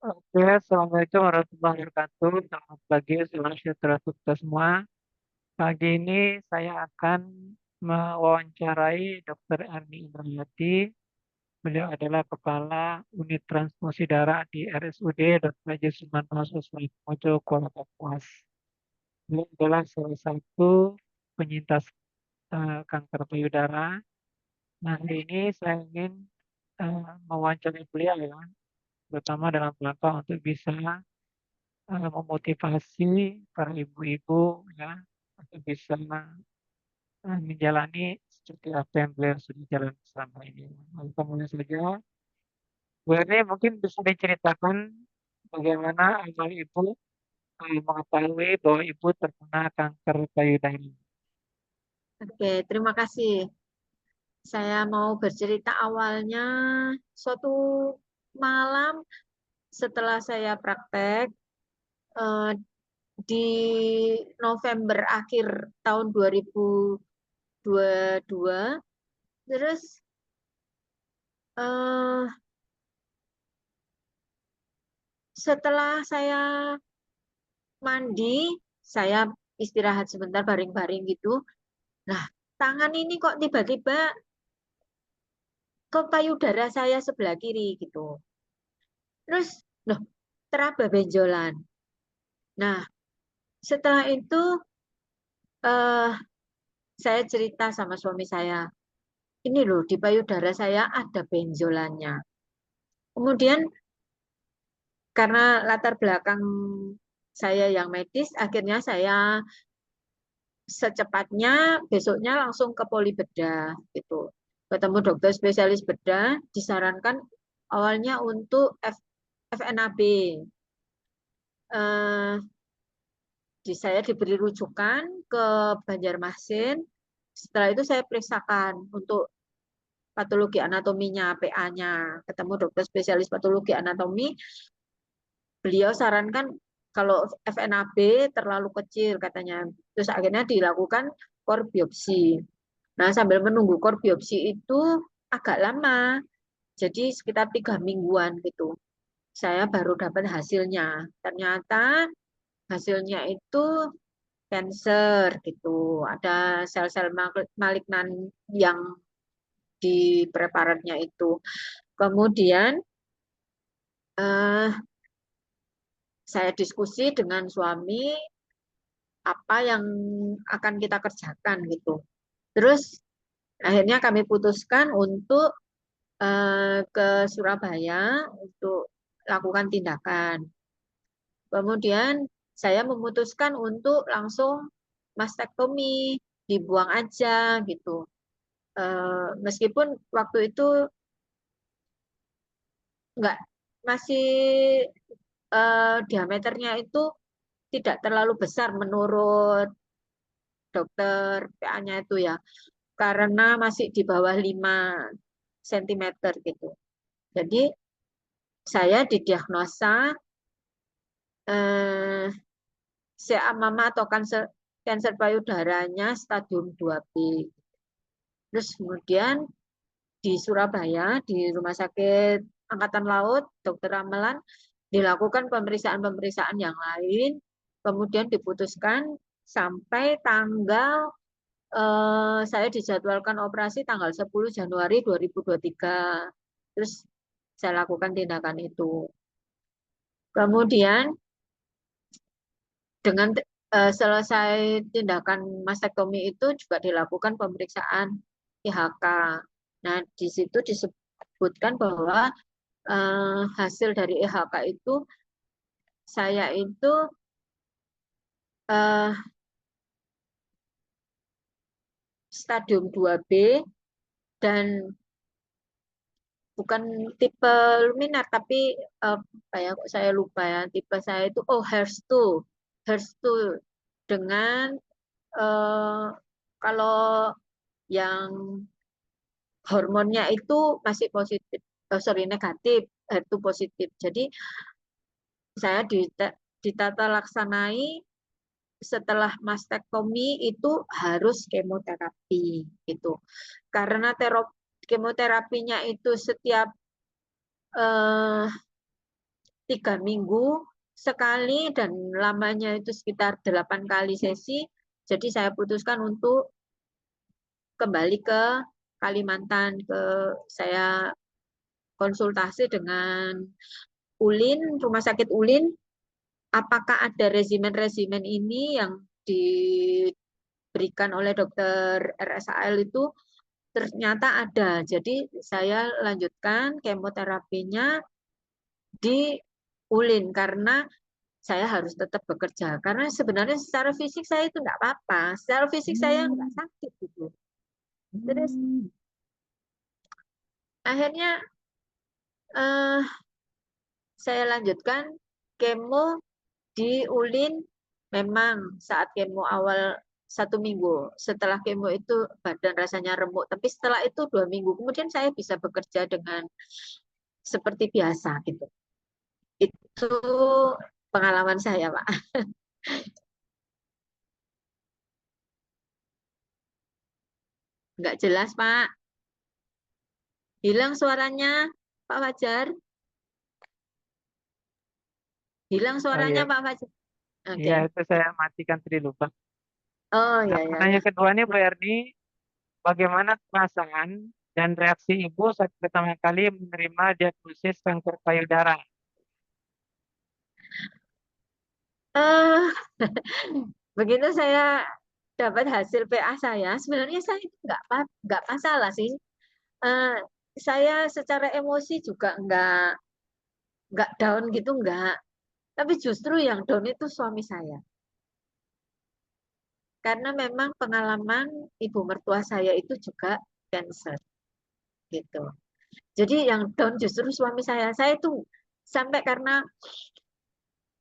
Oke, Assalamualaikum warahmatullahi wabarakatuh. Selamat pagi, salam sejahtera untuk kita semua. Pagi ini saya akan mewawancarai Dr. Erni Indrayati. Beliau adalah Kepala Unit Transfusi Darah di RSUD Dr. Haji Sumarno Suswojo, Kuala Kapuas. Beliau adalah salah satu penyintas kanker payudara. Nah, hari ini saya ingin mewawancarai beliau ya, terutama dalam rangka untuk bisa memotivasi para ibu-ibu ya untuk bisa menjalani seperti apa yang beliau sudah jalan selama ini. Langsung mulai saja, Bu Erne mungkin bisa diceritakan bagaimana awal ibu mengetahui bahwa ibu terkena kanker payudara. Oke, terima kasih. Saya mau bercerita awalnya suatu malam setelah saya praktek eh, di November akhir tahun 2022. Terus eh, setelah saya mandi, saya istirahat sebentar baring-baring gitu. Nah, tangan ini kok tiba-tiba ke payudara saya sebelah kiri gitu. Terus, loh, teraba benjolan. Nah, setelah itu eh, saya cerita sama suami saya, ini loh di payudara saya ada benjolannya. Kemudian karena latar belakang saya yang medis, akhirnya saya secepatnya besoknya langsung ke poli bedah gitu. Ketemu dokter spesialis bedah, disarankan awalnya untuk FNAB. Eh, saya diberi rujukan ke Banjarmasin. Setelah itu saya periksakan untuk patologi anatominya, PA-nya. Ketemu dokter spesialis patologi anatomi, beliau sarankan kalau FNAB terlalu kecil katanya. Terus akhirnya dilakukan core biopsi. Nah, sambil menunggu core biopsi itu agak lama, jadi sekitar 3 mingguan gitu. Saya baru dapat hasilnya. Ternyata hasilnya itu cancer gitu. Ada sel-sel malignan yang di preparatnya itu. Kemudian eh, saya diskusi dengan suami apa yang akan kita kerjakan gitu. Terus akhirnya kami putuskan untuk ke Surabaya untuk lakukan tindakan. Kemudian saya memutuskan untuk langsung mastektomi, dibuang aja gitu. Meskipun waktu itu nggak masih diameternya itu tidak terlalu besar menurut dokter PA-nya itu ya, karena masih di bawah 5 cm gitu. Jadi saya didiagnosa eh, CA mama atau kanker payudaranya stadium 2B. Terus kemudian di Surabaya, di Rumah Sakit Angkatan Laut, Dr. Ramelan, dilakukan pemeriksaan-pemeriksaan yang lain, kemudian diputuskan sampai tanggal saya dijadwalkan operasi tanggal 10 Januari 2023. Terus saya lakukan tindakan itu. Kemudian dengan selesai tindakan mastektomi itu juga dilakukan pemeriksaan IHK. Nah, di situ disebutkan bahwa hasil dari IHK itu saya itu eh, stadium 2B dan bukan tipe luminar tapi apa ya kok saya lupa ya tipe saya itu HERS2 dengan eh, kalau yang hormonnya itu masih positif, sorry negatif, HER2 positif. Jadi saya ditata laksanai setelah mastektomi itu harus kemoterapi gitu. Karena kemoterapinya itu setiap eh, 3 minggu sekali dan lamanya itu sekitar 8 kali sesi. Jadi saya putuskan untuk kembali ke Kalimantan, saya konsultasi dengan ULIN, Rumah Sakit ULIN, apakah ada regimen-regimen ini yang diberikan oleh dokter RSAL itu ternyata ada. Jadi saya lanjutkan kemoterapinya di ULIN karena saya harus tetap bekerja. Karena sebenarnya secara fisik saya itu enggak apa-apa. Secara fisik saya enggak sakit gitu. Terus akhirnya saya lanjutkan kemo di ULIN. Memang saat kemo awal 1 minggu, setelah kemo itu badan rasanya remuk, tapi setelah itu 2 minggu kemudian saya bisa bekerja dengan seperti biasa gitu. Itu pengalaman saya, Pak. Nggak jelas, Pak. Hilang suaranya, Pak Fajar. Hilang Oh suaranya, iya, Pak Fajar. Oke. iya itu saya matikan tadi lupa. Oh Nah, ya ya ya. pertanyaan kedua nih Bu Erni, bagaimana perasaan dan reaksi Ibu saat pertama kali menerima diagnosis kanker payudara? Eh, begitu saya dapat hasil PA saya, sebenarnya saya itu nggak masalah sih. Eh, saya secara emosi juga nggak down gitu nggak. Tapi justru yang down itu suami saya. Karena memang pengalaman ibu mertua saya itu juga cancer gitu. Jadi yang down justru suami saya. Saya itu sampai karena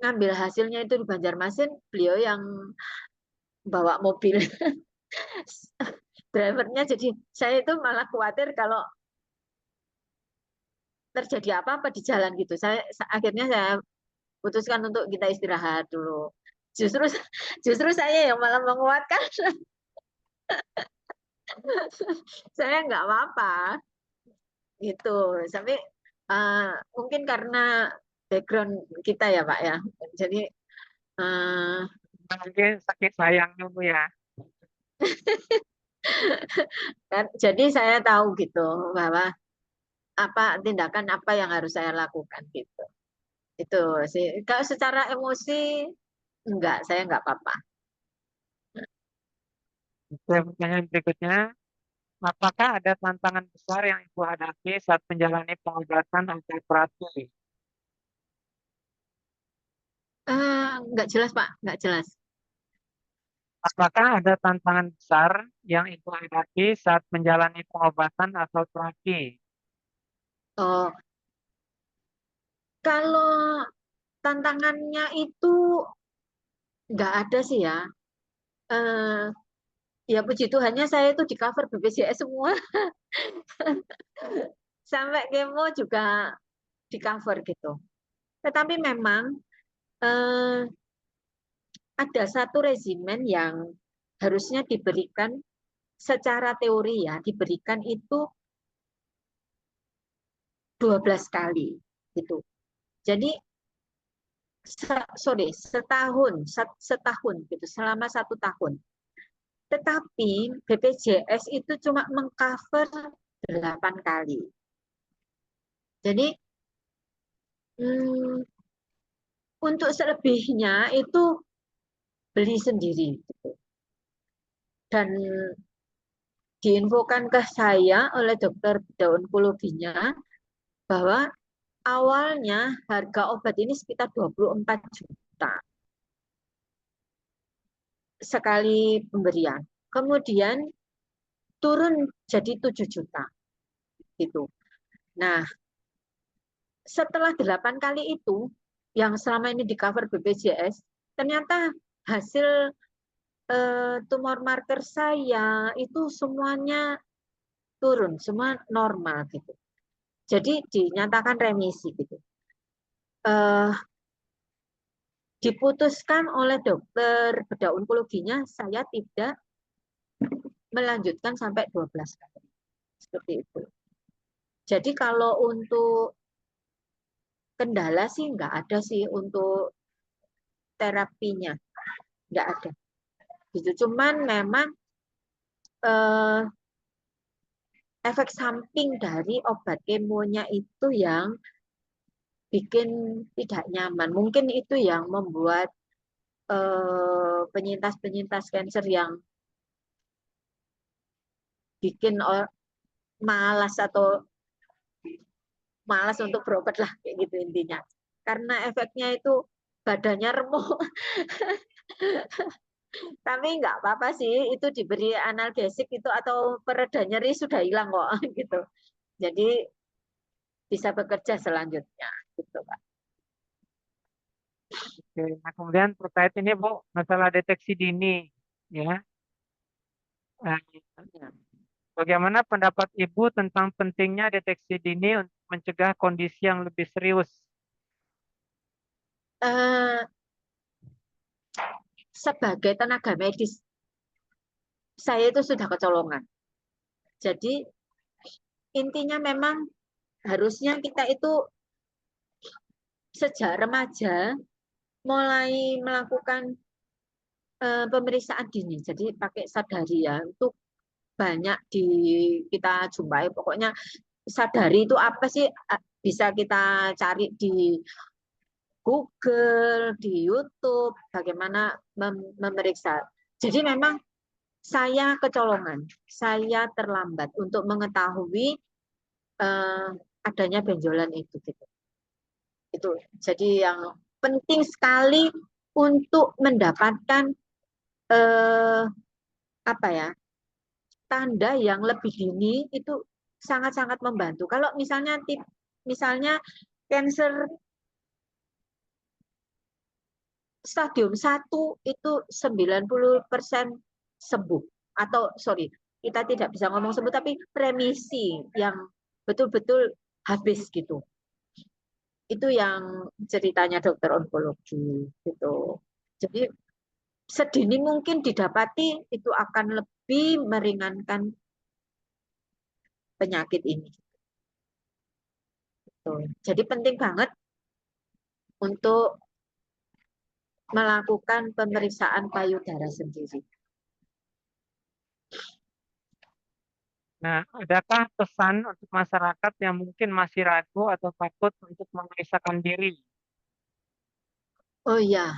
ngambil hasilnya itu di Banjarmasin, beliau yang bawa mobil drivernya. Jadi saya itu malah khawatir kalau terjadi apa-apa di jalan gitu. Akhirnya saya putuskan untuk kita istirahat dulu. Justru justru saya yang malah menguatkan. Saya nggak apa-apa gitu. Tapi mungkin karena background kita ya Pak ya. Jadi eh, Mungkin sakit sayangnya Bu ya. jadi saya tahu gitu bahwa apa tindakan apa yang harus saya lakukan gitu. Itu sih. Kalau secara emosi enggak, saya enggak apa-apa. Oke, pertanyaan berikutnya, apakah ada tantangan besar yang Ibu hadapi saat menjalani pengobatan atau terapi? Enggak jelas Pak, enggak jelas. Apakah ada tantangan besar yang Ibu hadapi saat menjalani pengobatan atau terapi? Oh, kalau tantangannya itu enggak ada sih ya. Eh, ya puji Tuhannya saya itu di cover BPJS semua. Sampai kemo juga di cover gitu. Tetapi memang eh, ada satu regimen yang harusnya diberikan secara teori ya, diberikan itu 12 kali gitu. Jadi sorry, setahun gitu, selama 1 tahun. Tetapi BPJS itu cuma mengcover 8 kali. Jadi hmm, untuk selebihnya itu beli sendiri gitu. Dan diinfokan ke saya oleh dokter bedah onkologinya bahwa awalnya harga obat ini sekitar 24 juta sekali pemberian. Kemudian turun jadi 7 juta gitu. Nah, setelah 8 kali itu yang selama ini di cover BPJS, ternyata hasil tumor marker saya itu semuanya turun, semua normal gitu. Jadi dinyatakan remisi gitu. Uh, diputuskan oleh dokter bedah onkologinya saya tidak melanjutkan sampai 12 kali. Seperti itu. Jadi kalau untuk kendala sih nggak ada sih untuk terapinya, nggak ada. Gitu. Cuman memang eh, efek samping dari obat kemonya itu yang bikin tidak nyaman. Mungkin itu yang membuat penyintas-penyintas kanker yang bikin malas atau malas untuk berobat lah kayak gitu intinya. Karena efeknya itu badannya remuk. Tapi nggak apa-apa sih, itu diberi analgesik itu atau pereda nyeri sudah hilang kok gitu. Jadi bisa bekerja selanjutnya gitu, Pak. Oke. Nah, kemudian terkait ini Bu, masalah deteksi dini, ya. Eh, Bagaimana pendapat Ibu tentang pentingnya deteksi dini untuk mencegah kondisi yang lebih serius? Eh, sebagai tenaga medis, saya itu sudah kecolongan. Jadi intinya memang harusnya kita itu sejak remaja mulai melakukan pemeriksaan dini. Jadi pakai sadari ya, untuk banyak kita jumpai. Pokoknya sadari itu apa sih, bisa kita cari di Google, di YouTube, bagaimana memeriksa. Jadi memang saya kecolongan, saya terlambat untuk mengetahui adanya benjolan itu. Gitu. Itu jadi yang penting sekali untuk mendapatkan eh, apa ya, tanda yang lebih dini itu sangat-sangat membantu. Kalau misalnya cancer stadium 1 itu 90% sembuh, atau sorry, kita tidak bisa ngomong sembuh tapi remisi yang betul-betul habis gitu. Itu yang ceritanya dokter onkologi gitu. Jadi sedini mungkin didapati itu akan lebih meringankan penyakit ini. Gitu. Jadi penting banget untuk melakukan pemeriksaan payudara sendiri. Nah, adakah pesan untuk masyarakat yang mungkin masih ragu atau takut untuk memeriksakan diri? Oh iya,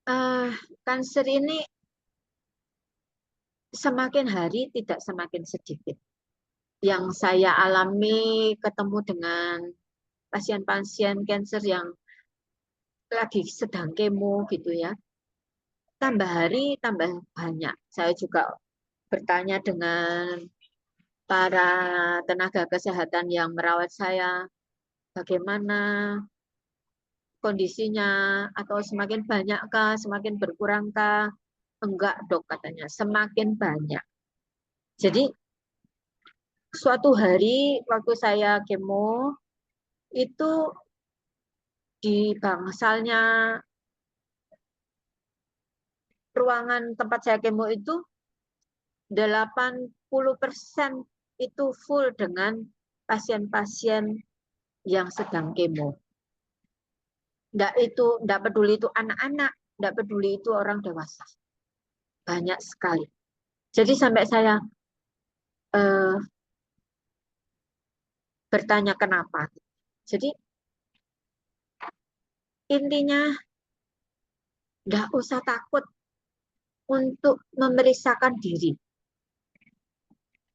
uh, kanker ini semakin hari tidak semakin sedikit. Yang saya alami ketemu dengan pasien-pasien kanker yang lagi sedang kemo gitu ya. Tambah hari tambah banyak. Saya juga bertanya dengan para tenaga kesehatan yang merawat saya, bagaimana kondisinya, atau semakin banyakkah, semakin berkurangkah? Enggak, Dok, katanya. Semakin banyak. Jadi suatu hari waktu saya kemo itu di bangsalnya ruangan tempat saya kemo itu 80% itu full dengan pasien-pasien yang sedang kemo. Enggak peduli itu anak-anak, enggak peduli itu orang dewasa. Banyak sekali. Jadi sampai saya eh, bertanya kenapa. Jadi intinya enggak usah takut untuk memeriksakan diri.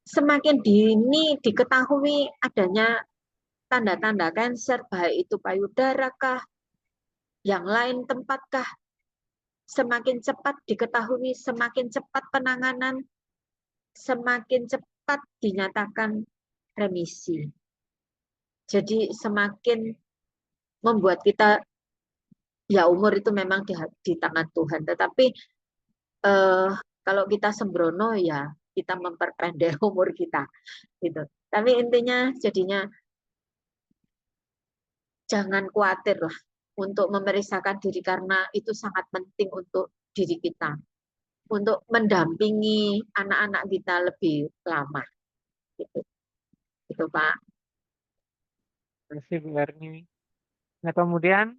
Semakin dini diketahui adanya tanda-tanda kanker, baik itu payudara kah, yang lain tempatkah, semakin cepat diketahui, semakin cepat penanganan, semakin cepat dinyatakan remisi. Jadi semakin membuat kita, ya umur itu memang di tangan Tuhan, tetapi eh, kalau kita sembrono ya kita memperpendek umur kita gitu. Tapi intinya jadinya jangan khawatir lah untuk memeriksakan diri, karena itu sangat penting untuk diri kita, untuk mendampingi anak-anak kita lebih lama gitu. Gitu, Pak. kasih Bu Erni. Nah, kemudian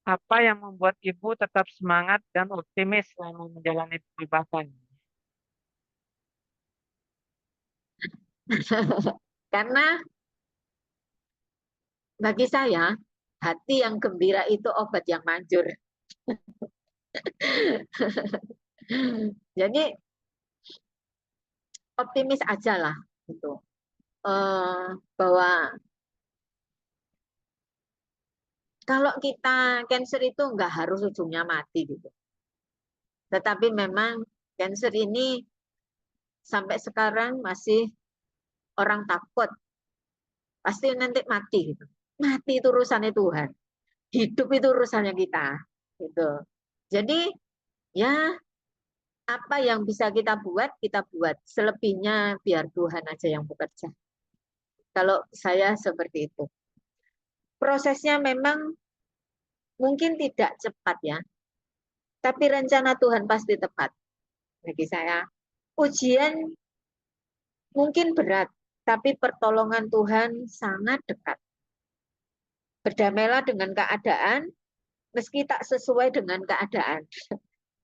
apa yang membuat Ibu tetap semangat dan optimis selama menjalani pengobatan? Karena bagi saya, hati yang gembira itu obat yang manjur. Jadi optimis aja lah gitu. Bahwa kalau kita cancer itu nggak harus ujungnya mati gitu. Tetapi memang cancer ini sampai sekarang masih orang takut pasti nanti mati gitu. Mati itu urusannya Tuhan. Hidup itu urusannya kita gitu. Jadi ya apa yang bisa kita buat. Selebihnya biar Tuhan aja yang bekerja. Kalau saya seperti itu. Prosesnya memang mungkin tidak cepat ya, tapi rencana Tuhan pasti tepat bagi saya. Ujian mungkin berat, tapi pertolongan Tuhan sangat dekat. Berdamailah dengan keadaan, meski tak sesuai dengan keadaan,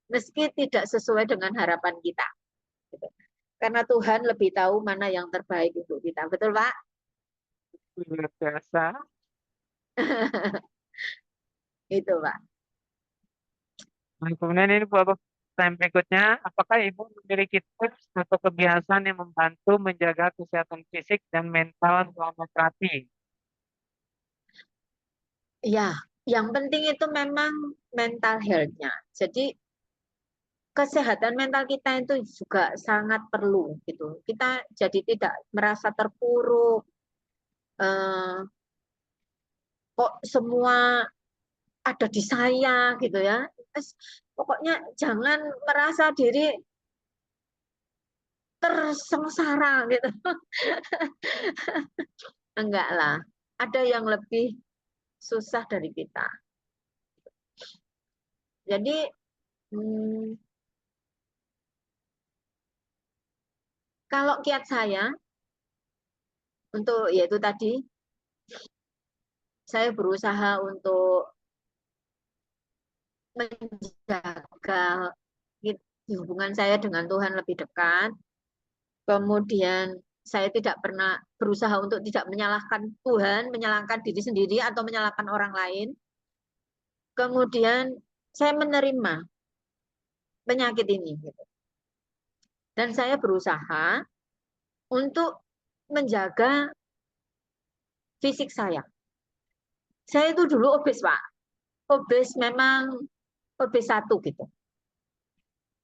meski tidak sesuai dengan harapan kita. Karena Tuhan lebih tahu mana yang terbaik untuk kita. Betul, Pak? Luar biasa. Itu, Pak. Nah, kemudian ini buat pertanyaan berikutnya, apakah Ibu memiliki tips atau kebiasaan yang membantu menjaga kesehatan fisik dan mental selama terapi? Ya, yang penting itu memang mental health-nya. Jadi kesehatan mental kita itu juga sangat perlu gitu. Kita jadi tidak merasa terpuruk. Eh, kok semua ada di saya gitu ya. Pokoknya jangan merasa diri tersengsara gitu. Enggak lah. Ada yang lebih susah dari kita. Jadi kalau kiat saya untuk yaitu tadi saya berusaha untuk menjaga hubungan saya dengan Tuhan lebih dekat. Kemudian saya tidak pernah berusaha untuk tidak menyalahkan Tuhan, menyalahkan diri sendiri atau menyalahkan orang lain. Kemudian saya menerima penyakit ini. Dan saya berusaha untuk menjaga fisik saya. Saya itu dulu obes, Pak. Obes memang obes satu gitu.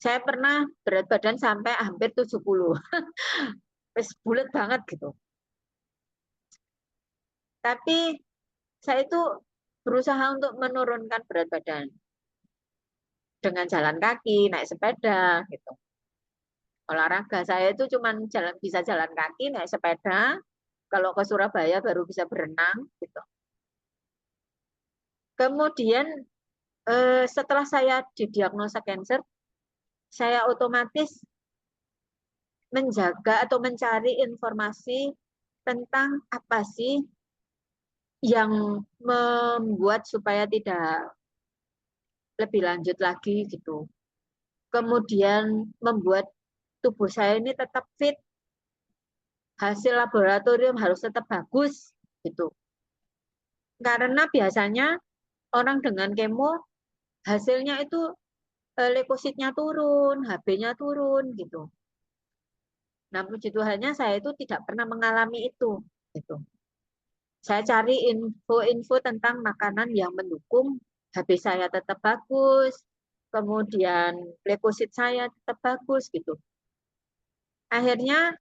Saya pernah berat badan sampai hampir 70. Bulat banget gitu. Tapi saya itu berusaha untuk menurunkan berat badan dengan jalan kaki, naik sepeda gitu. Olahraga saya itu cuma bisa jalan kaki, naik sepeda. Kalau ke Surabaya baru bisa berenang gitu. Kemudian setelah saya didiagnosa kanker, saya otomatis menjaga atau mencari informasi tentang apa sih yang membuat supaya tidak lebih lanjut lagi gitu. Kemudian membuat tubuh saya ini tetap fit, hasil laboratorium harus tetap bagus gitu. Karena biasanya orang dengan kemo hasilnya itu leukositnya turun, HB-nya turun gitu. Nah, puji Tuhannya saya itu tidak pernah mengalami itu gitu. Saya cari info-info tentang makanan yang mendukung HB saya tetap bagus, kemudian leukosit saya tetap bagus gitu. Akhirnya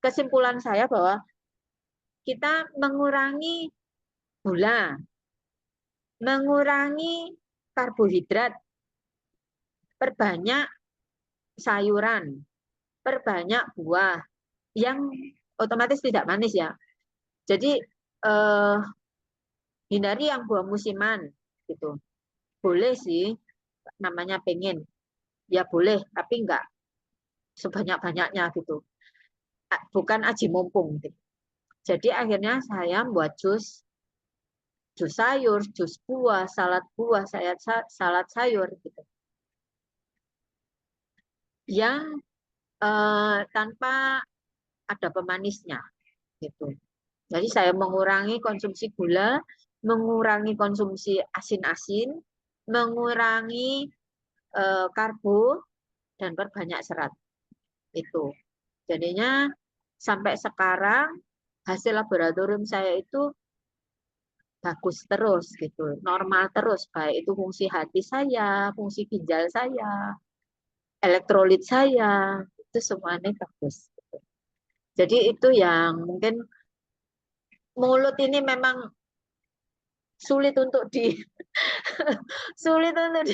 kesimpulan saya bahwa kita mengurangi gula, mengurangi karbohidrat, perbanyak sayuran, perbanyak buah yang otomatis tidak manis ya. Jadi hindari yang buah musiman gitu. Boleh sih namanya pengen. Ya boleh, tapi enggak sebanyak-banyaknya gitu. bukan aji mumpung gitu. Jadi akhirnya saya buat jus sayur, jus buah, salad sayur gitu. Yang tanpa ada pemanisnya gitu. Jadi saya mengurangi konsumsi gula, mengurangi konsumsi asin-asin, mengurangi karbo dan perbanyak serat itu. Jadinya sampai sekarang hasil laboratorium saya itu bagus terus gitu, normal terus, baik itu fungsi hati saya, fungsi ginjal saya, elektrolit saya, itu semuanya bagus. Jadi itu yang mungkin mulut ini memang sulit untuk sulit untuk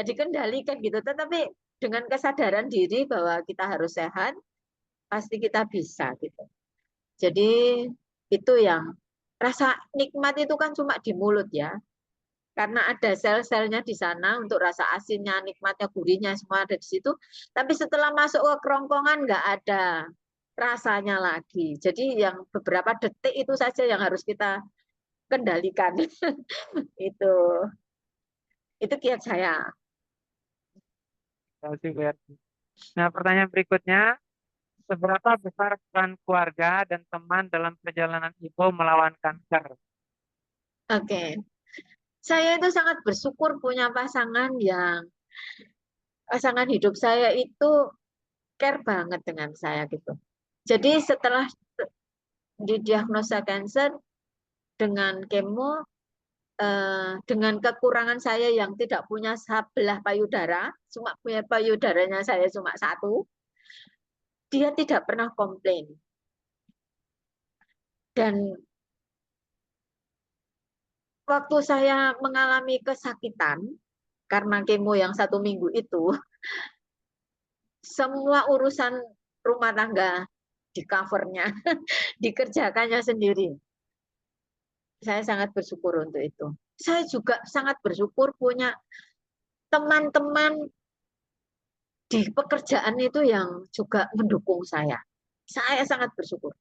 dikendalikan gitu. Tetapi dengan kesadaran diri bahwa kita harus sehat, pasti kita bisa gitu. Jadi itu yang rasa nikmat itu kan cuma di mulut ya. Karena ada sel-selnya di sana untuk rasa asinnya, nikmatnya, gurihnya semua ada di situ. Tapi setelah masuk ke kerongkongan nggak ada rasanya lagi. Jadi yang beberapa detik itu saja yang harus kita kendalikan. itu itu kiat saya. Terima kasih, Bu Erni. Nah, pertanyaan berikutnya, seberapa besar peran keluarga dan teman dalam perjalanan Ibu melawan kanker? Oke, saya itu sangat bersyukur punya pasangan hidup saya itu care banget dengan saya gitu. Jadi setelah didiagnosa kanker dengan kemo, dengan kekurangan saya yang tidak punya sebelah payudara, cuma punya payudaranya saya cuma satu, dia tidak pernah komplain. Dan waktu saya mengalami kesakitan karena kemo yang 1 minggu itu, semua urusan rumah tangga di covernya, dikerjakannya sendiri. Saya sangat bersyukur untuk itu. Saya juga sangat bersyukur punya teman-teman di pekerjaan itu yang juga mendukung saya. Saya sangat bersyukur.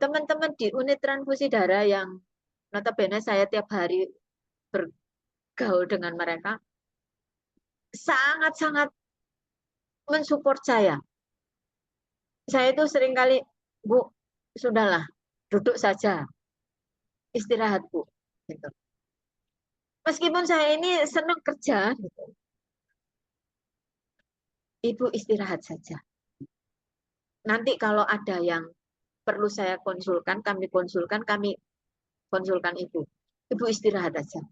Teman-teman di unit transfusi darah yang notabene saya tiap hari bergaul dengan mereka, sangat-sangat mensupport saya. Saya itu seringkali, Bu, sudahlah, duduk saja, istirahat, Bu. Gitu. Meskipun saya ini senang kerja, gitu. Ibu istirahat saja. Nanti kalau ada yang perlu saya konsulkan, kami konsulkan Ibu. Ibu istirahat aja.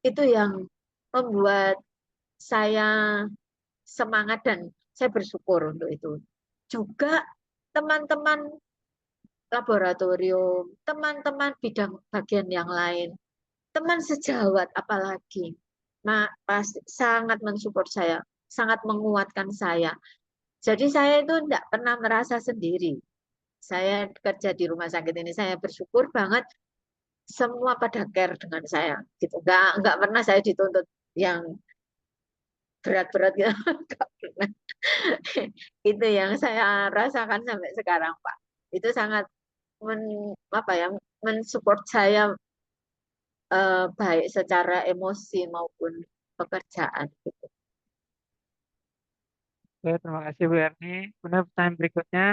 Itu yang membuat saya semangat dan saya bersyukur untuk itu. Juga teman-teman laboratorium, teman-teman bidang bagian yang lain, teman sejawat apalagi, pasti sangat mensupport saya, sangat menguatkan saya. Jadi saya itu tidak pernah merasa sendiri. Saya kerja di rumah sakit ini, saya bersyukur banget semua pada care dengan saya. Gitu. Nggak pernah saya dituntut yang berat-berat gitu. Nggak pernah. Itu yang saya rasakan sampai sekarang, Pak. Itu sangat mensupport saya baik secara emosi maupun pekerjaan gitu. Oke, terima kasih, Bu Erni. Kemudian pertanyaan berikutnya,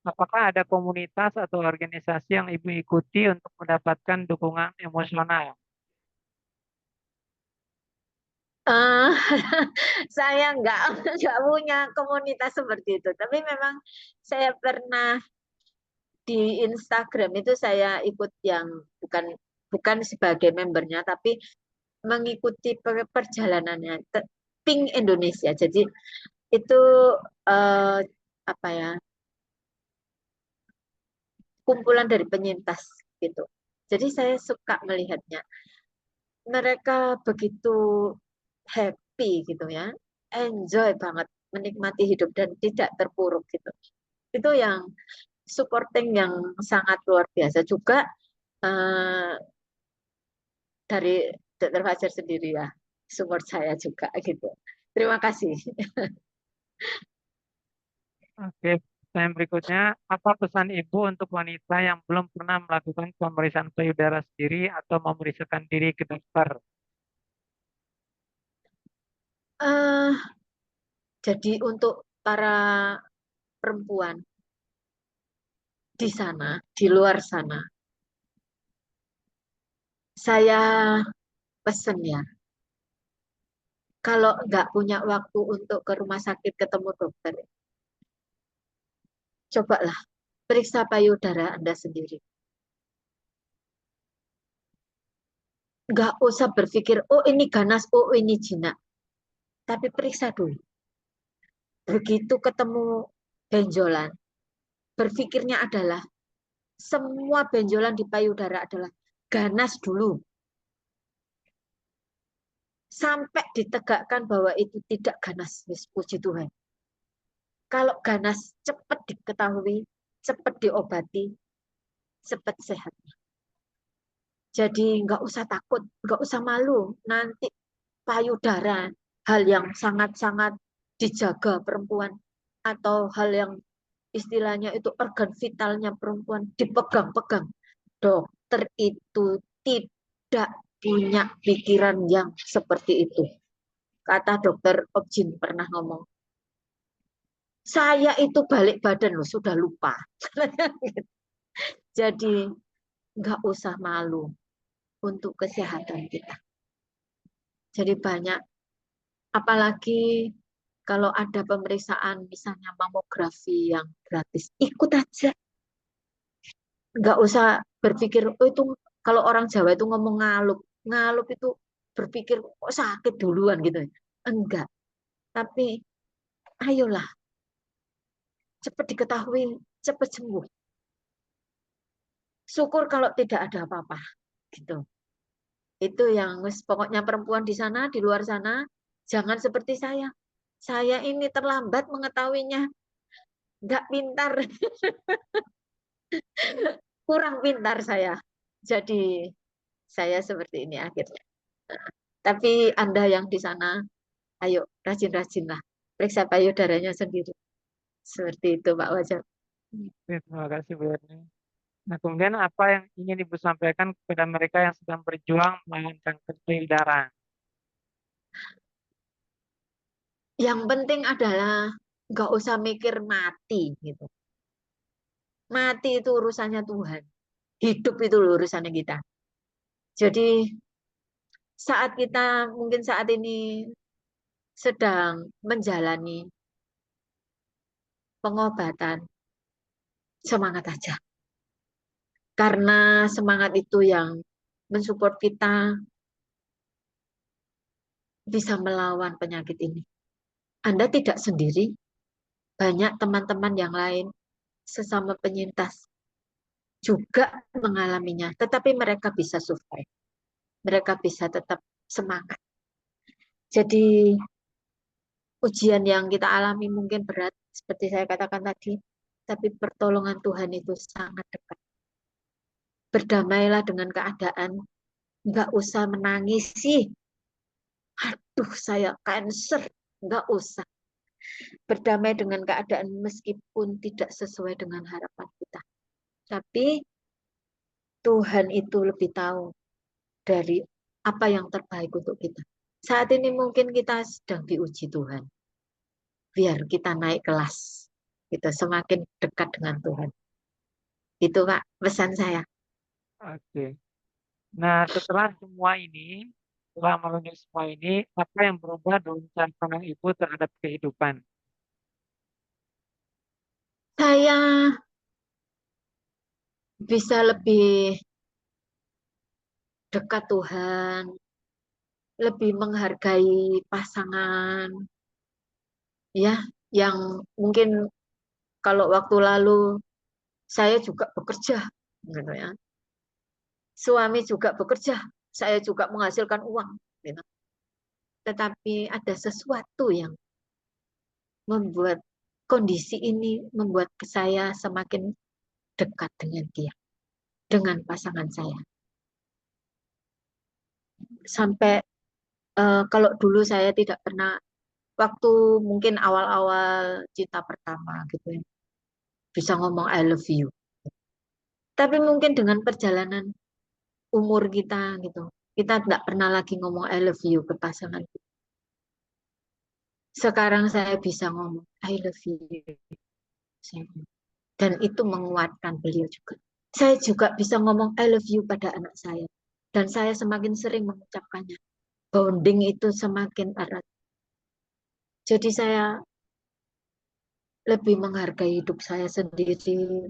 apakah ada komunitas atau organisasi yang Ibu ikuti untuk mendapatkan dukungan emosional? Uh, saya nggak punya komunitas seperti itu, tapi memang saya pernah di Instagram itu saya ikut yang bukan bukan sebagai membernya, tapi mengikuti perjalanannya Pink Indonesia. Jadi itu uh, apa ya, kumpulan dari penyintas gitu. Jadi saya suka melihatnya. Mereka begitu happy gitu ya, enjoy banget menikmati hidup dan tidak terpuruk gitu. Itu yang supporting yang sangat luar biasa juga eh, dari Dr. Fajar sendiri ya, support saya juga gitu. Terima kasih. Oke, pertanyaan berikutnya, apa pesan Ibu untuk wanita yang belum pernah melakukan pemeriksaan payudara sendiri atau memeriksakan diri ke dokter? eh jadi untuk para perempuan di sana, di luar sana, saya pesen ya, kalau nggak punya waktu untuk ke rumah sakit ketemu dokter, cobalah periksa payudara Anda sendiri. Nggak usah berpikir, oh ini ganas, oh ini jinak. Tapi periksa dulu. Begitu ketemu benjolan, berpikirnya adalah semua benjolan di payudara adalah ganas dulu. Sampai ditegakkan bahwa itu tidak ganas. Yes, puji Tuhan. Kalau ganas, cepat diketahui, cepat diobati, cepat sehat. Jadi nggak usah takut, nggak usah malu. Nanti payudara, hal yang sangat-sangat dijaga perempuan, atau hal yang istilahnya itu organ vitalnya perempuan dipegang-pegang. Dokter itu tidak punya pikiran yang seperti itu. Kata dokter Objin pernah ngomong, saya itu balik badan loh, sudah lupa. Jadi nggak usah malu untuk kesehatan kita. Jadi banyak, apalagi kalau ada pemeriksaan misalnya mamografi yang gratis, ikut aja. Nggak usah berpikir, oh itu kalau orang Jawa itu ngomong ngalup. Ngalup itu berpikir, kok sakit duluan gitu. Enggak. Tapi ayolah, cepat diketahui, cepat sembuh. Syukur kalau tidak ada apa-apa. Gitu. Itu yang pokoknya perempuan di sana, di luar sana, jangan seperti saya. Saya ini terlambat mengetahuinya, nggak pintar, kurang pintar saya. Jadi saya seperti ini akhirnya. Tapi Anda yang di sana, ayo rajin-rajinlah, periksa payudaranya sendiri. Seperti itu Pak Wajar. Oke, terima kasih Bu Erni. Nah, kemudian apa yang ingin Ibu sampaikan kepada mereka yang sedang berjuang melawan kanker payudara? Yang penting adalah nggak usah mikir mati gitu. Mati itu urusannya Tuhan. Hidup itu urusannya kita. Jadi saat kita mungkin saat ini sedang menjalani pengobatan, semangat aja. Karena semangat itu yang mensupport kita bisa melawan penyakit ini. Anda tidak sendiri, banyak teman-teman yang lain sesama penyintas juga mengalaminya, tetapi mereka bisa survive. Mereka bisa tetap semangat. Jadi ujian yang kita alami mungkin berat, seperti saya katakan tadi, tapi pertolongan Tuhan itu sangat dekat. Berdamailah dengan keadaan, nggak usah menangis sih. Aduh, saya cancer, nggak usah. Berdamai dengan keadaan meskipun tidak sesuai dengan harapan kita. Tapi Tuhan itu lebih tahu dari apa yang terbaik untuk kita. Saat ini mungkin kita sedang diuji Tuhan. Biar kita naik kelas. Kita semakin dekat dengan Tuhan. Itu Kak, pesan saya. Oke. Nah, setelah semua ini, setelah melalui semua ini, apa yang berubah dalam cara pandang Ibu terhadap kehidupan? Saya bisa lebih dekat Tuhan, lebih menghargai pasangan, ya, yang mungkin kalau waktu lalu saya juga bekerja, gitu ya. Suami juga bekerja, saya juga menghasilkan uang, gitu. Tetapi ada sesuatu yang membuat kondisi ini membuat saya semakin dekat dengan dia, dengan pasangan saya. Sampai kalau dulu saya tidak pernah waktu mungkin awal-awal cinta pertama gitu ya, bisa ngomong I love you. Tapi mungkin dengan perjalanan umur kita gitu, kita tidak pernah lagi ngomong I love you ke pasangan. Sekarang saya bisa ngomong I love you. Dan itu menguatkan beliau juga. Saya juga bisa ngomong I love you pada anak saya. Dan saya semakin sering mengucapkannya. Bonding itu semakin erat. Jadi saya lebih menghargai hidup saya sendiri.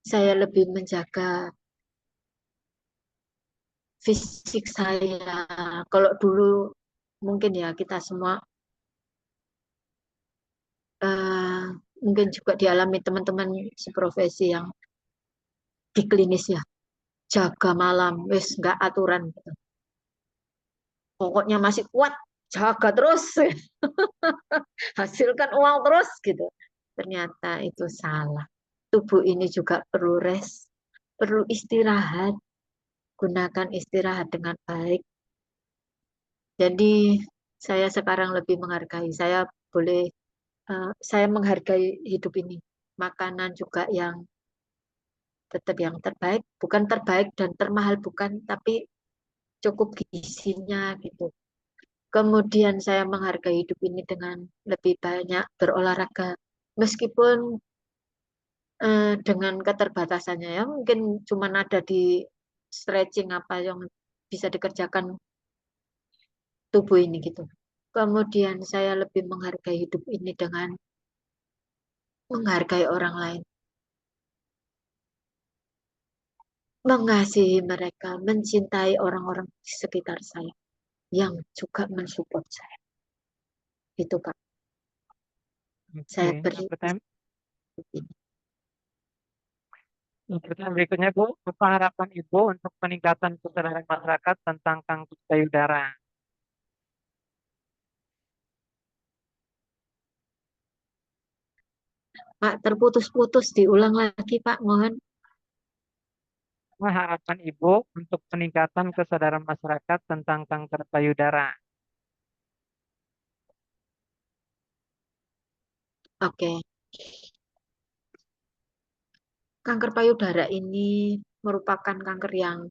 Saya lebih menjaga fisik saya. Kalau dulu mungkin ya kita semua eh, mungkin juga dialami teman-teman seprofesi yang di klinis ya. Jaga malam, wis nggak aturan gitu. Pokoknya masih kuat, jaga terus. Hasilkan uang terus gitu. Ternyata itu salah. Tubuh ini juga perlu rest, perlu istirahat. Gunakan istirahat dengan baik. Jadi saya sekarang lebih menghargai. Saya menghargai hidup ini. Makanan juga yang tetap yang terbaik, bukan terbaik dan termahal bukan, tapi cukup gizinya gitu. Kemudian saya menghargai hidup ini dengan lebih banyak berolahraga. Meskipun dengan keterbatasannya ya, mungkin cuma ada di stretching apa yang bisa dikerjakan tubuh ini gitu. Kemudian saya lebih menghargai hidup ini dengan menghargai orang lain, mengasihi mereka, mencintai orang-orang di sekitar saya yang juga mensupport saya. Itu Kak, Oke, saya beri pertanyaan, ini. pertanyaan berikutnya Bu, apa harapan Ibu untuk peningkatan kesadaran masyarakat tentang kanker payudara? Pak, terputus-putus, diulang lagi Pak, mohon. Apa harapan Ibu untuk peningkatan kesadaran masyarakat tentang kanker payudara? Oke, kanker payudara ini merupakan kanker yang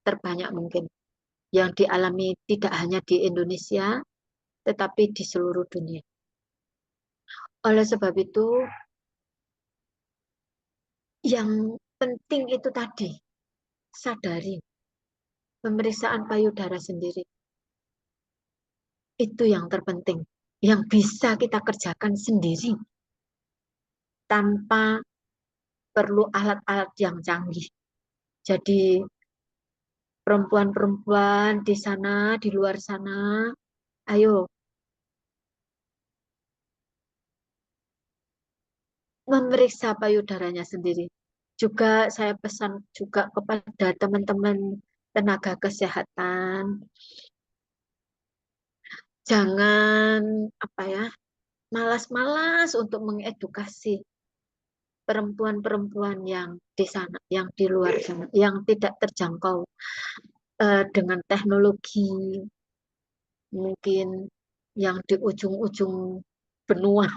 terbanyak mungkin, yang dialami tidak hanya di Indonesia, tetapi di seluruh dunia. Oleh sebab itu, yang penting itu tadi, sadari pemeriksaan payudara sendiri. Itu yang terpenting, yang bisa kita kerjakan sendiri tanpa perlu alat-alat yang canggih. Jadi perempuan-perempuan di sana, di luar sana, ayo memeriksa payudaranya sendiri. Juga saya pesan juga kepada teman-teman tenaga kesehatan, jangan apa ya, malas-malas untuk mengedukasi perempuan-perempuan yang di sana, yang di luar sana, yang tidak terjangkau dengan teknologi mungkin yang di ujung-ujung benua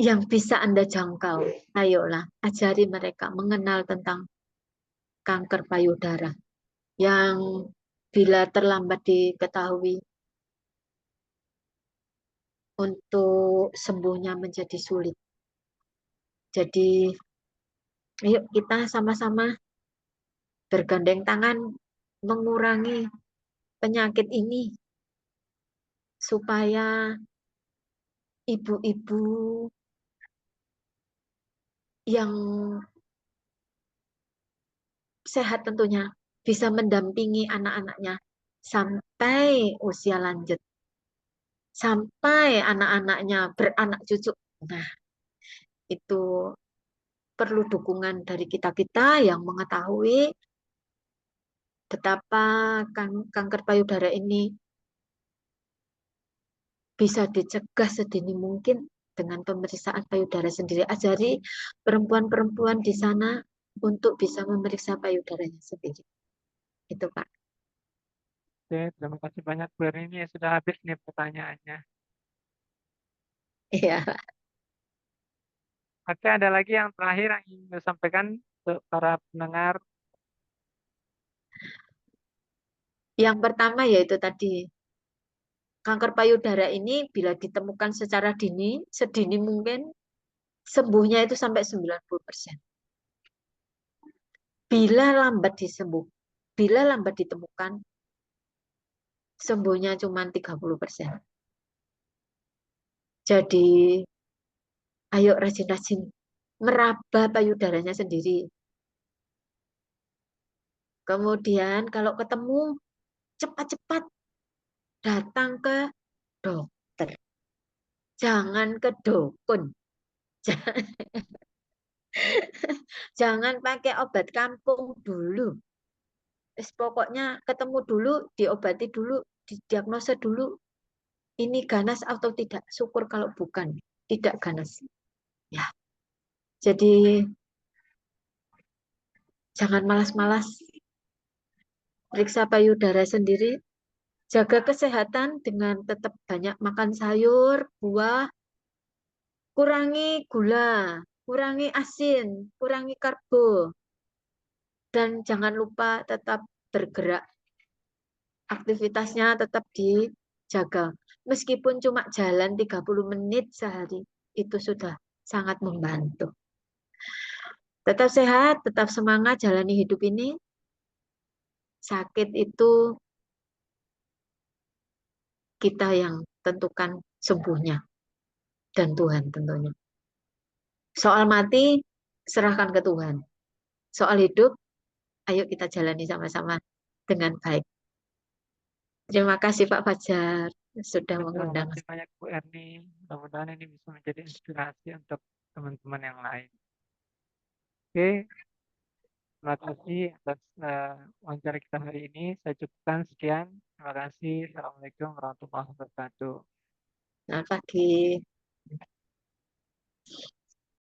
yang bisa Anda jangkau. Ayolah, ajari mereka mengenal tentang kanker payudara yang bila terlambat diketahui untuk sembuhnya menjadi sulit. Jadi, ayo kita sama-sama bergandeng tangan mengurangi penyakit ini supaya ibu-ibu yang sehat tentunya bisa mendampingi anak-anaknya sampai usia lanjut, sampai anak-anaknya beranak cucu. Nah, itu perlu dukungan dari kita-kita yang mengetahui betapa kanker payudara ini bisa dicegah sedini mungkin dengan pemeriksaan payudara sendiri. Ajari perempuan-perempuan di sana untuk bisa memeriksa payudaranya sendiri. Itu, Pak. Oke, terima kasih banyak Bu Erni. Ini sudah habis nih pertanyaannya. Iya. Oke, ada lagi yang terakhir yang ingin disampaikan untuk para pendengar. Yang pertama yaitu tadi, kanker payudara ini bila ditemukan secara dini, sedini mungkin, sembuhnya itu sampai 90%. Bila lambat disembuh, bila lambat ditemukan, sembuhnya cuma 30%. Jadi, ayo rajin-rajin meraba payudaranya sendiri. Kemudian kalau ketemu, cepat-cepat datang ke dokter. Jangan ke dukun. Jangan pakai obat kampung dulu. Pokoknya ketemu dulu, diobati dulu, didiagnosa dulu. Ini ganas atau tidak? Syukur kalau bukan. Tidak ganas. Ya, jadi jangan malas-malas. Periksa payudara sendiri. Jaga kesehatan dengan tetap banyak makan sayur, buah, kurangi gula, kurangi asin, kurangi karbo. Dan jangan lupa tetap bergerak. Aktivitasnya tetap dijaga. Meskipun cuma jalan 30 menit sehari, itu sudah sangat membantu. Tetap sehat, tetap semangat jalani hidup ini. Sakit itu kita yang tentukan sembuhnya. Dan Tuhan tentunya. Soal mati, serahkan ke Tuhan. Soal hidup, ayo kita jalani sama-sama dengan baik. Terima kasih Pak Fajar sudah Terima mengundang. kasih banyak Bu Erni. Mudah-mudahan ini bisa menjadi inspirasi untuk teman-teman yang lain. Oke, terima kasih atas wawancara kita hari ini. Saya cukupkan sekian. Terima kasih. Assalamualaikum warahmatullahi wabarakatuh. Selamat pagi.